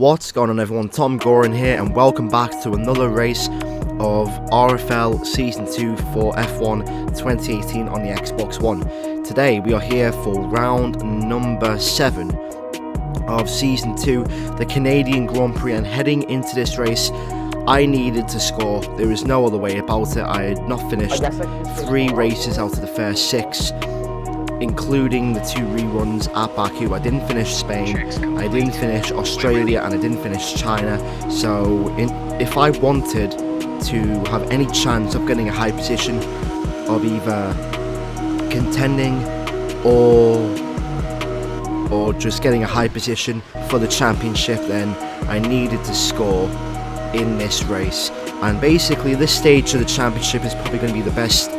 What's going on, everyone? TomGorian here, and welcome back to another race of RFL Season 2 for F1 2018 on the Xbox One. Today we are here for round number 7 of Season 2, the Canadian Grand Prix, and heading into this race I needed to score. There is no other way about it. I had not finished 3 races out of the first 6, including the 2 reruns at Baku. I didn't finish Spain, I didn't finish Australia, and I didn't finish China. So if I wanted to have any chance of getting a high position, of either contending or just getting a high position for the championship, then I needed to score in this race. And basically this stage of the championship is probably going to be the best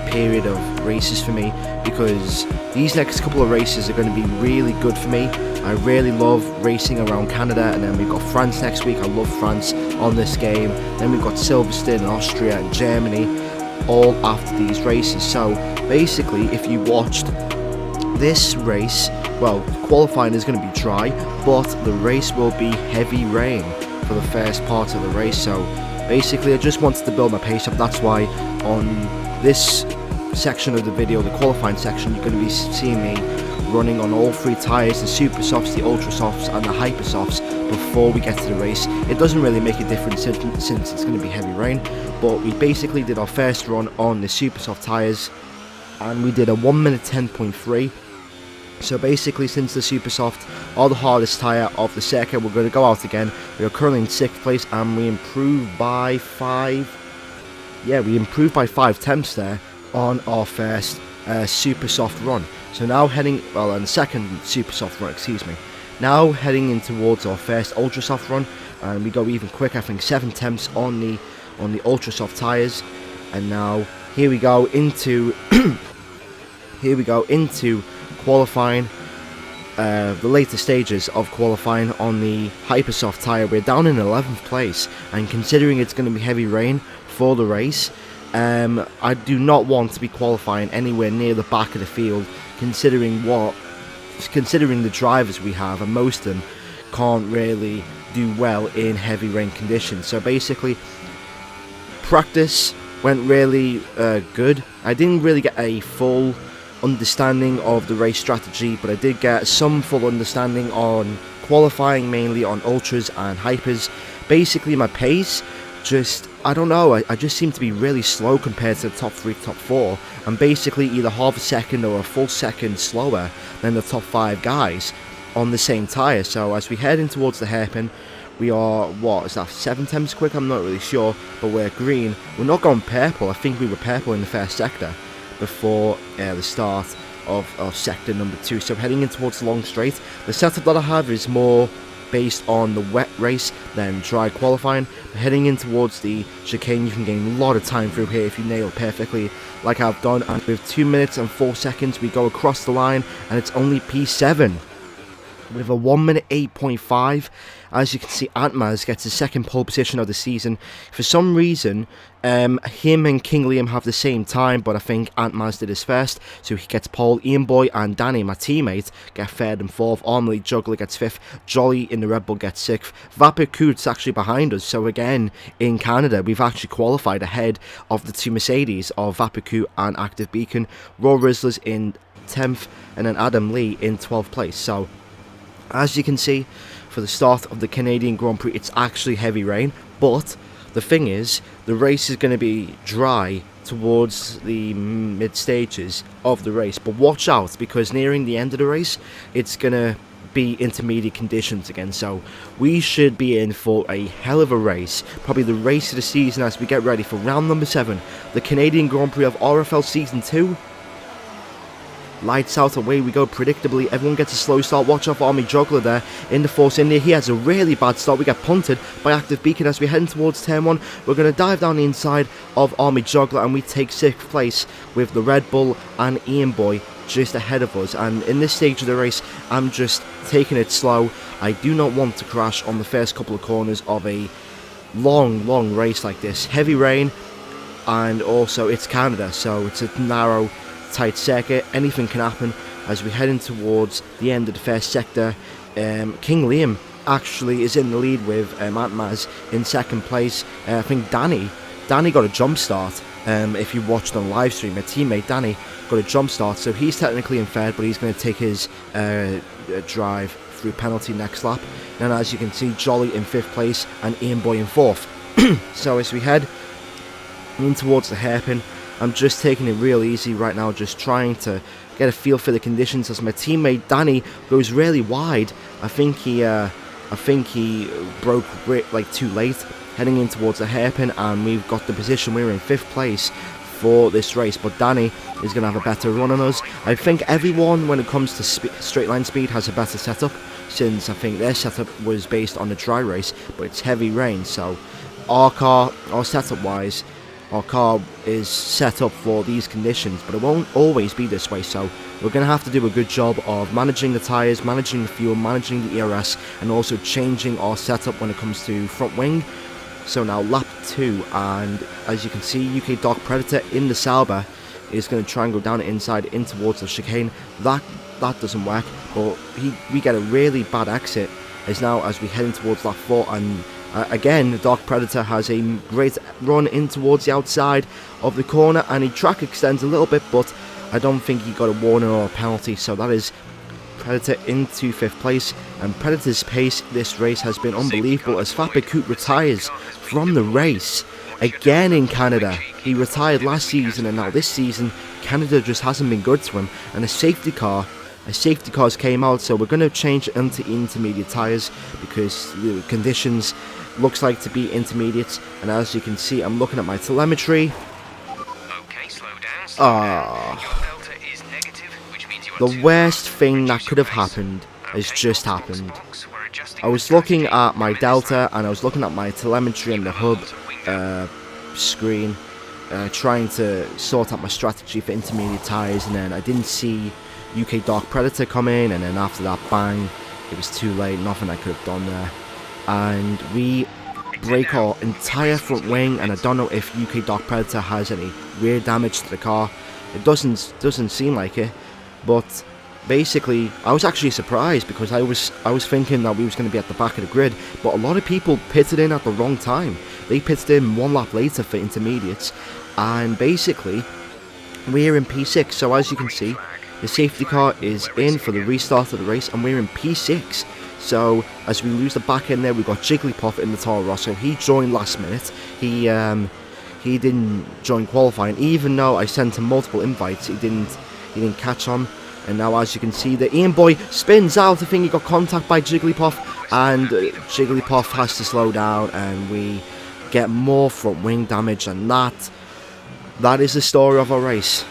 period of races for me, because these next couple of races are going to be really good for me. I really love racing around Canada, and then we've got France next week. I love France on this game. Then we've got Silverstone and Austria and Germany all after these races. So basically, if you watched this race, well, qualifying is going to be dry, but the race will be heavy rain for the first part of the race. So basically I just wanted to build my pace up. That's why on this section of the video, the qualifying section, you're going to be seeing me running on all 3 tyres, the super softs, the ultra softs and the hyper softs, before we get to the race. It doesn't really make a difference since it's going to be heavy rain, but we basically did our first run on the super soft tyres and we did a 1 minute 10.3. So basically, since the super soft are the hardest tyre of the circuit, we're going to go out again. We are currently in 6th place and we improved by 5. Yeah, we improved by 5 temps there on our first super soft run. So now heading, well, on the second super soft run, excuse me. Now heading in towards our first ultra soft run, and we go even quicker. I think 7 temps on the ultra soft tyres. And now here we go into qualifying, the later stages of qualifying on the hyper soft tyre. We're down in 11th place, and considering it's going to be heavy rain for the race, I do not want to be qualifying anywhere near the back of the field, considering the drivers we have, and most of them can't really do well in heavy rain conditions. So basically, practice went really good. I didn't really get a full understanding of the race strategy, but I did get some full understanding on qualifying, mainly on ultras and hypers. Basically my pace, I don't know, I just seem to be really slow compared to the top 3, top 4, and basically either half a second or a full second slower than the top 5 guys on the same tyre. So as we head in towards the hairpin, we are, what is that, 7 temps quick? I'm not really sure, but we're green. We're not going purple. I think we were purple in the first sector before the start of sector number 2. So heading in towards the long straight, the setup that I have is more based on the wet race than dry qualifying. But heading in towards the chicane, you can gain a lot of time through here if you nail it perfectly, like I've done. And with 2 minutes and 4 seconds, we go across the line, and it's only P7 with a 1 minute 8.5. As you can see, Antmaz gets his second pole position of the season. For some reason, him and King Liam have the same time, but I think Antmaz did his first, so he gets pole. Ian Boy and Danny, my teammate, get 3rd and 4th. Armley Juggler gets 5th. Jolly in the Red Bull gets 6th. Vapurcoot's actually behind us, so again, in Canada, we've actually qualified ahead of the 2 Mercedes of Vapurcoot and Active Beacon. Raw Rizzlers in 10th, and then Adam Lee in 12th place. So as you can see, for the start of the Canadian Grand Prix, it's actually heavy rain, but the thing is, the race is going to be dry towards the mid stages of the race. But watch out, because nearing the end of the race, it's going to be intermediate conditions again. So we should be in for a hell of a race, probably the race of the season, as we get ready for round number 7, the Canadian Grand Prix of RFL Season 2. Lights out, away we go. Predictably, everyone gets a slow start. Watch out for Army Juggler there in the Force India. He has a really bad start. We get punted by Active Beacon as we're heading towards turn 1. We're going to dive down the inside of Army Juggler, and we take 6th place with the Red Bull and Ian Boy just ahead of us. And in this stage of the race, I'm just taking it slow. I do not want to crash on the first couple of corners of a long race like this. Heavy rain, and also it's Canada, so it's a narrow, tight circuit. Anything can happen as we head in towards the end of the first sector. King Liam actually is in the lead with Antmaz in second place. I think Danny got a jump start. If you watched on live stream, a teammate Danny got a jump start, so he's technically in third, but he's going to take his drive through penalty next lap. And as you can see, Jolly in 5th place and Ian Boy in 4th. So as we head in towards the hairpin, I'm just taking it real easy right now, just trying to get a feel for the conditions as my teammate Danny goes really wide. I think he broke like too late heading in towards the hairpin, and we've got the position. We're in 5th place for this race, but Danny is going to have a better run on us. I think everyone, when it comes to straight line speed, has a better setup, since I think their setup was based on a dry race, but it's heavy rain. So our setup wise, our car is set up for these conditions, but it won't always be this way. So we're going to have to do a good job of managing the tyres, managing the fuel, managing the ERS, and also changing our setup when it comes to front wing. So now lap 2, and as you can see, UK Dark Predator in the Sauber is going to try and go down the inside in towards the chicane. That doesn't work, but we get a really bad exit as we head in towards lap 4, and again the Dark Predator has a great run in towards the outside of the corner, and he track extends a little bit, but I don't think he got a warning or a penalty. So that is Predator into 5th place, and Predator's pace this race has been unbelievable as Fabicoot retires from the race again in Canada. He retired last season, and now this season Canada just hasn't been good to him, and a safety car's came out, so we're going to change into intermediate tyres because the conditions looks like to be intermediates. And as you can see, I'm looking at my telemetry. Okay, slow down. The worst thing that could have happened has just happened. I was looking at my Delta and I was looking at my telemetry and the hub screen, trying to sort out my strategy for intermediate tyres, and then I didn't see UK Dark Predator come in, and then after that, bang, it was too late, nothing I could have done there. And we break our entire front wing, and I don't know if UK Dark Predator has any rear damage to the car. It doesn't seem like it. But basically, I was actually surprised because I was thinking that we was going to be at the back of the grid, but a lot of people pitted in at the wrong time. They pitted in 1 lap later for intermediates, and basically we're in P6. So as you can see, the safety car is in for the restart of the race, and we're in P6. So as we lose the back end there, we've got Jigglypuff in the Toro Rosso. He joined last minute. He didn't join qualifying, even though I sent him multiple invites. He didn't catch on. And now as you can see, the Ian Boy spins out. I think he got contact by Jigglypuff, and Jigglypuff has to slow down, and we get more front wing damage. And that is the story of our race.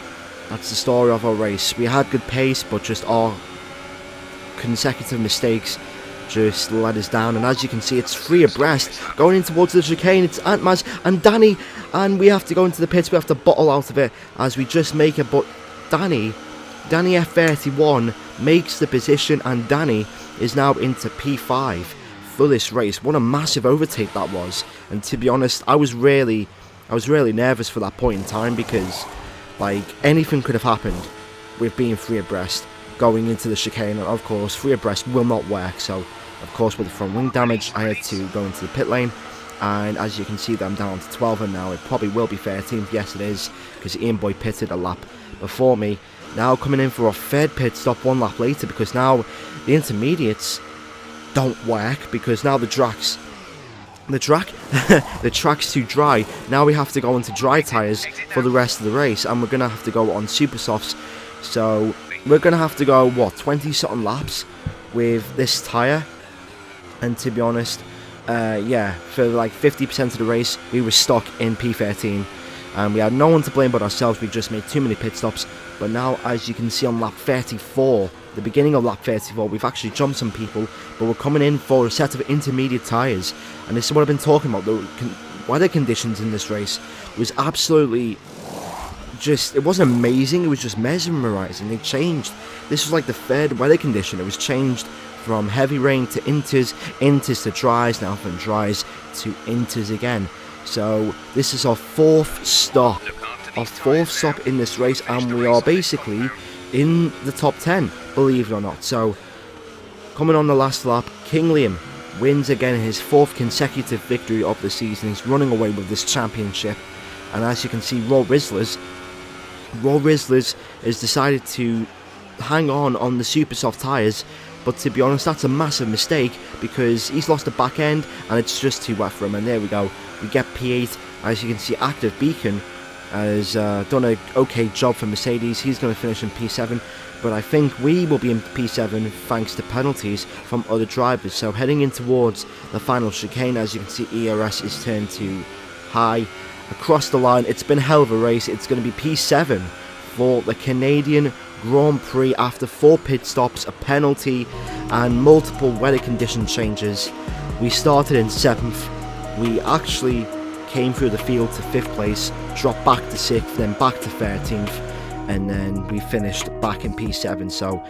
That's the story of our race. We had good pace, but just our consecutive mistakes just let us down. And as you can see, it's 3 abreast going in towards the chicane. It's Antmaz and Danny, and we have to go into the pits. We have to bottle out of it as we just make it, but Danny F31 makes the position, and Danny is now into P5 for this race. What a massive overtake that was. And to be honest, I was really nervous for that point in time, because like anything could have happened with being 3 abreast going into the chicane, and of course 3 abreast will not work. So of course with the front wing damage, I had to go into the pit lane, and as you can see, I'm down to 12, and now it probably will be 13th. Yes, it is, because Ian Boy pitted a lap before me. Now coming in for a 3rd pit stop 1 lap later, because now the intermediates don't work, because now the track's too dry. Now we have to go into dry tyres for the rest of the race, and we're going to have to go on super softs. So we're going to have to go, what, 20 something laps with this tyre. And to be honest, yeah, for like 50% of the race we were stuck in P13, and we had no one to blame but ourselves. We just made too many pit stops. But now, as you can see on lap 34, the beginning of lap 34, we've actually jumped some people, but we're coming in for a set of intermediate tyres. And this is what I've been talking about. The weather conditions in this race was absolutely just, it wasn't amazing, it was just mesmerising. They changed. This was like the 3rd weather condition. It was changed from heavy rain to inters to dries, now from dries to inters again. So this is our 4th stop. Our 4th stop in this race, and we are basically in the top 10, believe it or not. So coming on the last lap, King Liam wins again his 4th consecutive victory of the season. He's running away with this championship. And as you can see, Raw Rizzlers has decided to hang on the super soft tyres, but to be honest, that's a massive mistake because he's lost the back end and it's just too wet for him. And there we go, we get P8. As you can see, Active Beacon has done an okay job for Mercedes. He's going to finish in P7, but I think we will be in P7 thanks to penalties from other drivers. So heading in towards the final chicane, as you can see, ERS is turned to high. Across the line, it's been a hell of a race. It's going to be P7 for the Canadian Grand Prix after 4 pit stops, a penalty, and multiple weather condition changes. We started in 7th. We actually came through the field to 5th place, dropped back to 6th, then back to 13th, and then we finished back in P7. So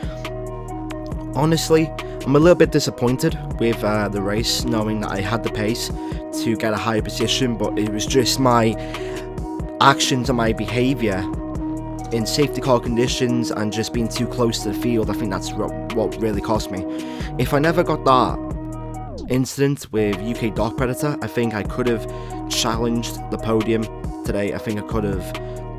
honestly, I'm a little bit disappointed with the race, knowing that I had the pace to get a higher position, but it was just my actions and my behaviour in safety car conditions and just being too close to the field. I think that's what really cost me. If I never got that incident with UK Dark Predator, I think I could have challenged the podium today. I think I could have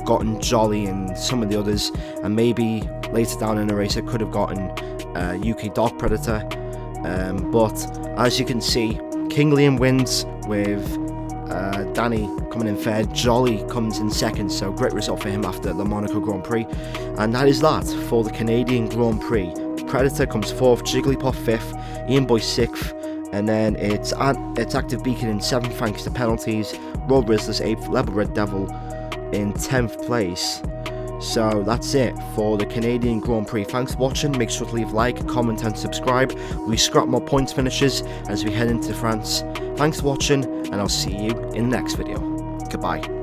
gotten Jolly and some of the others, and maybe later down in the race I could have gotten UK Dark Predator, but as you can see, King Liam wins with Danny coming in third. Jolly comes in second, so great result for him after the Monaco Grand Prix. And that is that for the Canadian Grand Prix. Predator comes 4th, Jigglypuff 5th, Ian Boy 6th, and then it's Active Beacon in 7th thanks to penalties, Raw Rizzlers 8th, Level Red Devil in 10th place. So that's it for the Canadian Grand Prix. Thanks for watching. Make sure to leave a like, comment and subscribe. We scrap more points finishes as we head into France. Thanks for watching, and I'll see you in the next video. Goodbye.